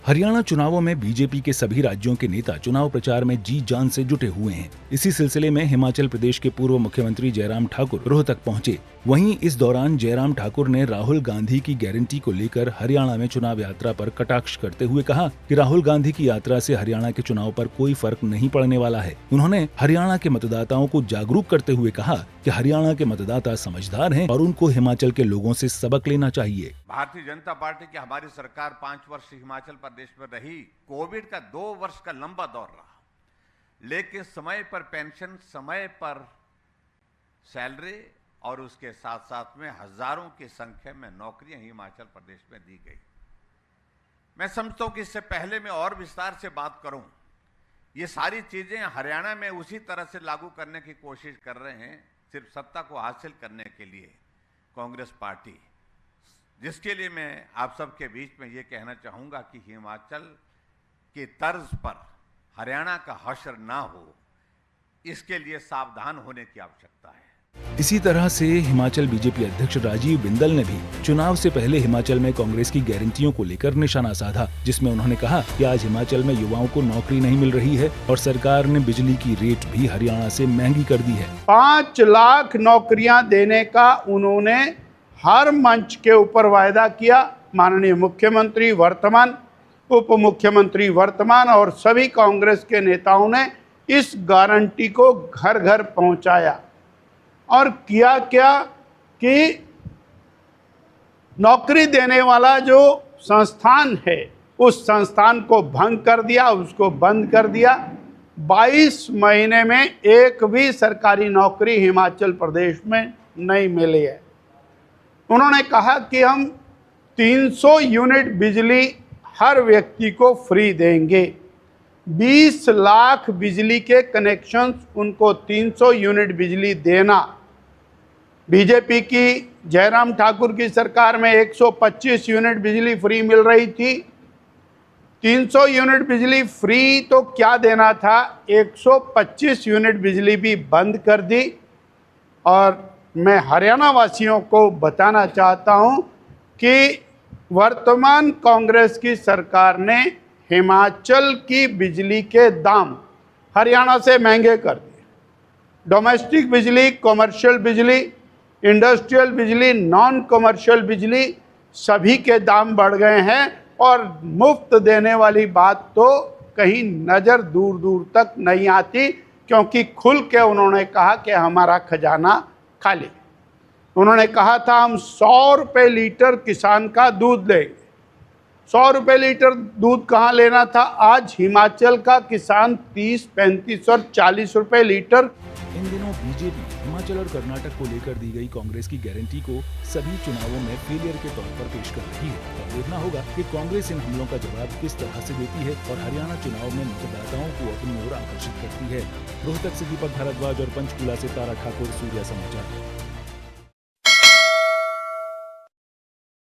हरियाणा चुनावों में बीजेपी के सभी राज्यों के नेता चुनाव प्रचार में जी जान से जुटे हुए हैं। इसी सिलसिले में हिमाचल प्रदेश के पूर्व मुख्यमंत्री जयराम ठाकुर रोहतक पहुंचे। वहीं इस दौरान जयराम ठाकुर ने राहुल गांधी की गारंटी को लेकर हरियाणा में चुनाव यात्रा पर कटाक्ष करते हुए कहा कि राहुल गांधी की यात्रा से हरियाणा के चुनाव पर कोई फर्क नहीं पड़ने वाला है। उन्होंने हरियाणा के मतदाताओं को जागरूक करते हुए कहा कि हरियाणा के मतदाता समझदार हैं और उनको हिमाचल के लोगों से सबक लेना चाहिए। भारतीय जनता पार्टी की हमारी सरकार 5 वर्ष हिमाचल प्रदेश में रही। कोविड का 2 वर्ष का लंबा दौर रहा, लेकिन समय पर पेंशन, समय पर सैलरी और उसके साथ साथ में हजारों की संख्या में नौकरियां हिमाचल प्रदेश में दी गई। मैं समझता हूं कि इससे पहले मैं और विस्तार से बात करूं, ये सारी चीजें हरियाणा में उसी तरह से लागू करने की कोशिश कर रहे हैं, सिर्फ सत्ता को हासिल करने के लिए कांग्रेस पार्टी, जिसके लिए मैं आप सबके बीच में ये कहना चाहूंगा कि हिमाचल की तर्ज पर हरियाणा का हश्र ना हो, इसके लिए सावधान होने की आवश्यकता है। इसी तरह से हिमाचल बीजेपी अध्यक्ष राजीव बिंदल ने भी चुनाव से पहले हिमाचल में कांग्रेस की गारंटियों को लेकर निशाना साधा, जिसमें उन्होंने कहा कि आज हिमाचल में युवाओं को नौकरी नहीं मिल रही है और सरकार ने बिजली की रेट भी हरियाणा से महंगी कर दी है। 5 लाख नौकरियां देने का उन्होंने हर मंच के ऊपर वायदा किया। माननीय मुख्यमंत्री वर्तमान, उप मुख्यमंत्री वर्तमान और सभी कांग्रेस के नेताओं ने इस गारंटी को घर घर पहुंचाया और किया क्या कि नौकरी देने वाला जो संस्थान है उस संस्थान को भंग कर दिया, उसको बंद कर दिया। 22 महीने में एक भी सरकारी नौकरी हिमाचल प्रदेश में नहीं मिली है। उन्होंने कहा कि हम 300 यूनिट बिजली हर व्यक्ति को फ्री देंगे। 20 लाख बिजली के कनेक्शंस, उनको 300 यूनिट बिजली देना। बीजेपी की जयराम ठाकुर की सरकार में 125 यूनिट बिजली फ्री मिल रही थी। 300 यूनिट बिजली फ्री तो क्या देना था, 125 यूनिट बिजली भी बंद कर दी। और मैं हरियाणा वासियों को बताना चाहता हूं कि वर्तमान कांग्रेस की सरकार ने हिमाचल की बिजली के दाम हरियाणा से महंगे कर दिए। डोमेस्टिक बिजली, कमर्शियल बिजली, इंडस्ट्रियल बिजली, नॉन कमर्शियल बिजली, सभी के दाम बढ़ गए हैं और मुफ्त देने वाली बात तो कहीं नज़र दूर दूर तक नहीं आती, क्योंकि खुल के उन्होंने कहा कि हमारा खजाना खाली। उन्होंने कहा था हम 100 रुपये लीटर किसान का दूध लेंगे। 100 रुपये लीटर दूध कहाँ लेना था, आज हिमाचल का किसान 30, 35 और 40 रुपये लीटर। इन दिनों बीजेपी हिमाचल और कर्नाटक को लेकर दी गई कांग्रेस की गारंटी को सभी चुनावों में फेलियर के तौर पर पेश कर रही है। अब देखना होगा कि कांग्रेस इन हमलों का जवाब किस तरह से देती है और हरियाणा चुनाव में मतदाताओं को अपनी ओर आकर्षित करती है। रोहतक से दीपक भारद्वाज और पंचकूला से तारा ठाकुर, सूर्या समाचार।